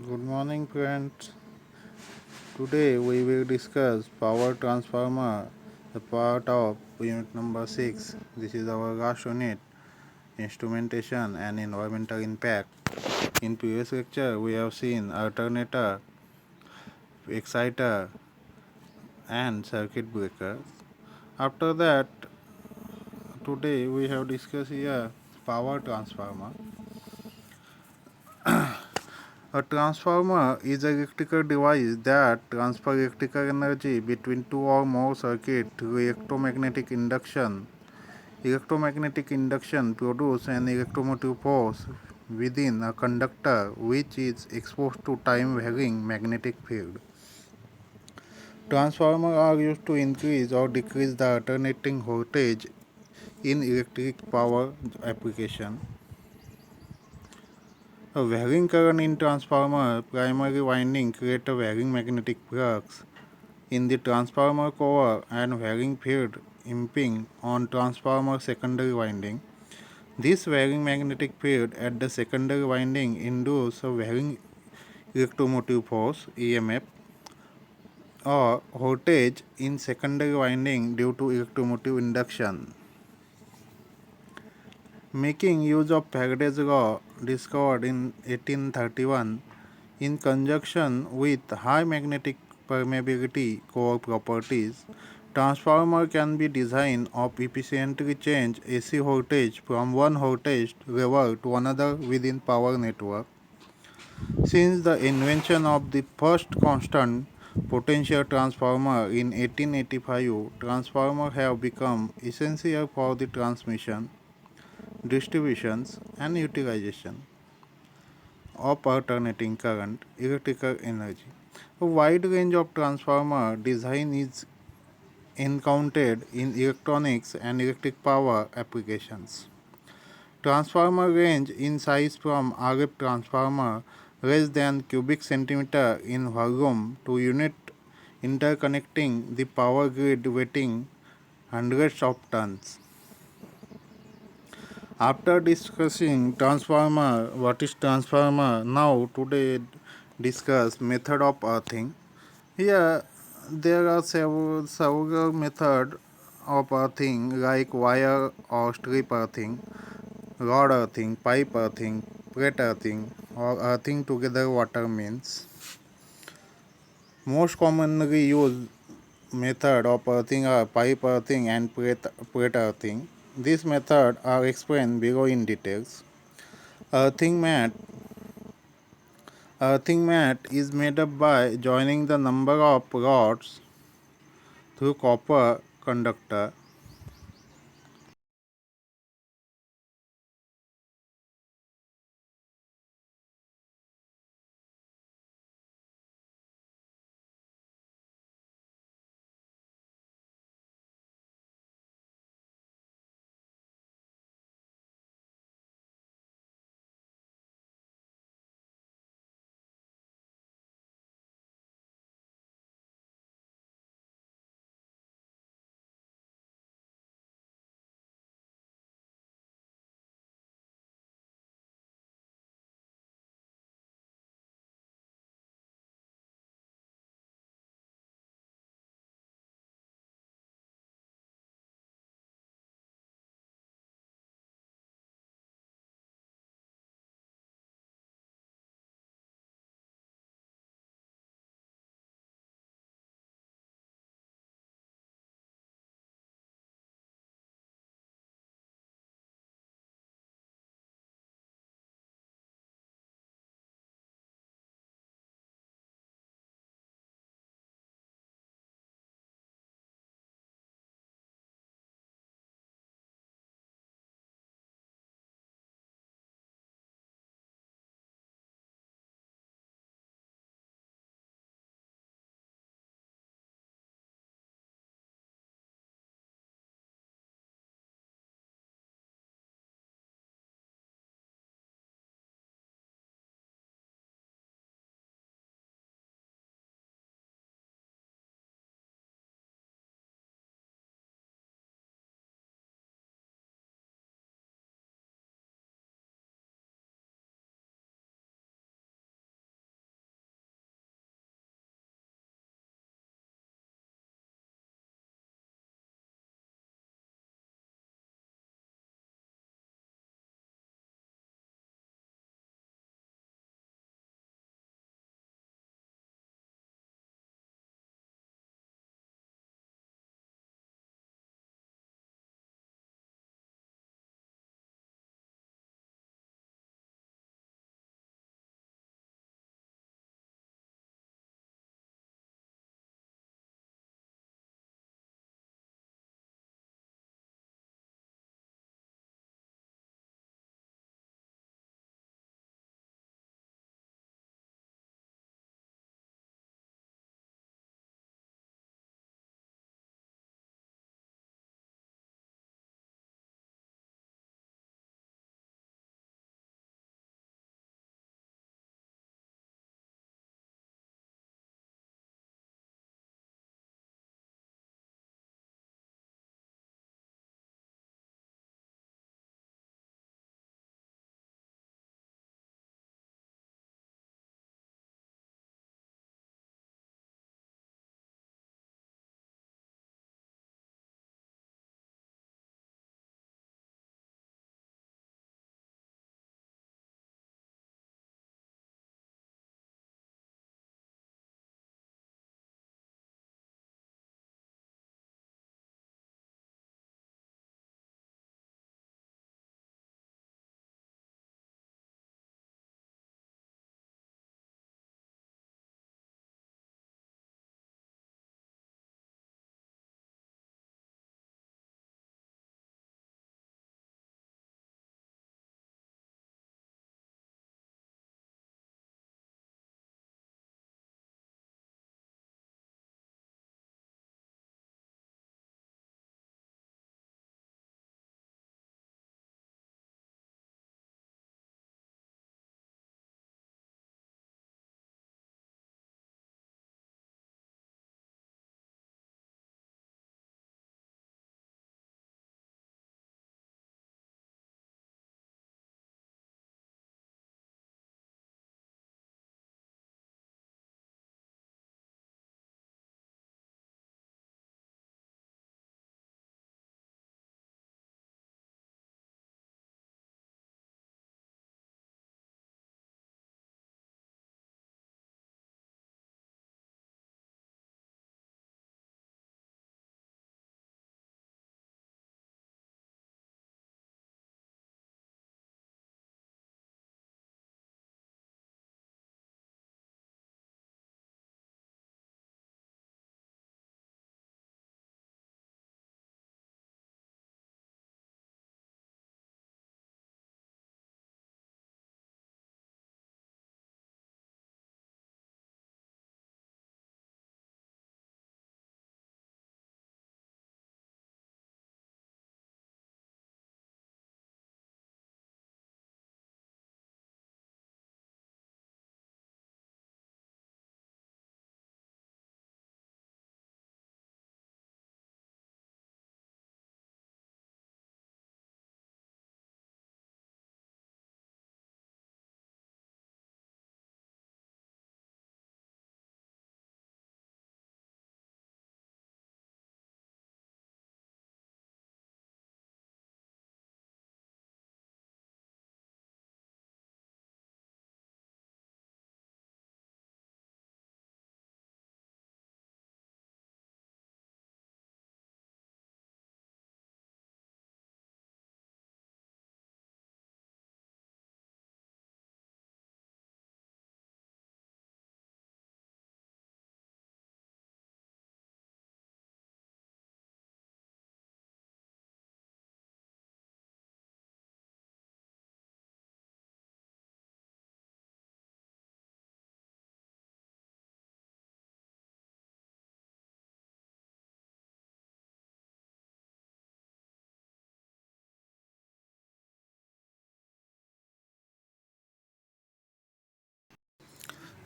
Good morning, friends. Today we will discuss power transformer, the part of unit number 6. This is our last unit, instrumentation and environmental impact. In previous lecture, we have seen alternator, exciter, and circuit breaker. After that, today we have discussed here power transformer. A transformer is an electrical device that transfers electrical energy between two or more circuits through electromagnetic induction. Electromagnetic induction produces an electromotive force within a conductor which is exposed to time varying magnetic field. Transformers are used to increase or decrease the alternating voltage in electric power application. A varying current in transformer primary winding creates a varying magnetic flux in the transformer core and varying field imping on transformer secondary winding. This varying magnetic field at the secondary winding induces a varying electromotive force EMF or voltage in secondary winding due to electromotive induction. Making use of Faraday's law discovered in 1831 in conjunction with high magnetic permeability core properties, transformer can be designed to efficiently change AC voltage from one voltage level to another within power network. Since the invention of the first constant potential transformer in 1885, transformers have become essential for the transmission, distributions, and utilization of alternating current electrical energy. A wide range of transformer design is encountered in electronics and electric power applications. Transformer range in size from RF transformer less than cubic centimeter in volume to unit interconnecting the power grid weighing hundreds of tons. After discussing transformer, what is transformer? Now today discuss method of earthing. Here there are several methods of earthing like wire or strip earthing, rod earthing, pipe earthing, plate earthing, or earthing together water mains. Most commonly used method of earthing are pipe earthing and plate earthing. These methods are explained below in details. Earthing mat Earthing mat is made up by joining the number of rods through copper conductor.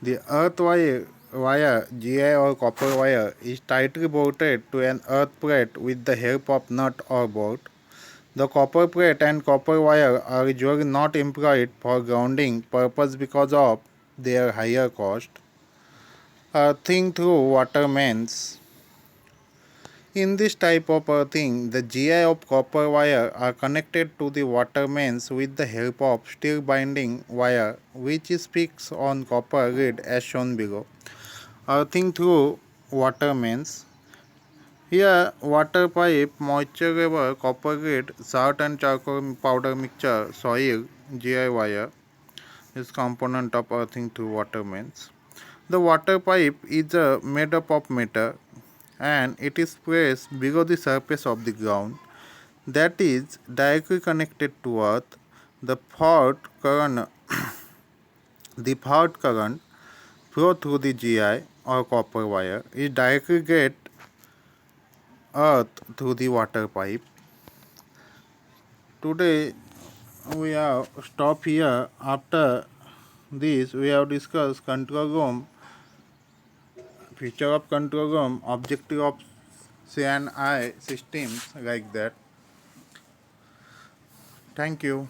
The wire GI or copper wire is tightly bolted to an earth plate with the help of nut or bolt. The copper plate and copper wire are usually not employed for grounding purpose because of their higher cost. Earthing through water mains. In this type of earthing, the GI of copper wire are connected to the water mains with the help of steel binding wire which is fixed on copper grid as shown below. Earthing through water mains. Here, water pipe, moisture level, copper grid, salt and charcoal powder mixture, soil, GI wire is component of earthing through water mains. The water pipe is made up of metal and it is placed below the surface of the ground that is directly connected to earth. The fault current, the fault current flow through the GI or copper wire is directly get earth through the water pipe. Today we have stopped here. After this we have discussed control room, feature of control room, objective of CNI systems like that. Thank you.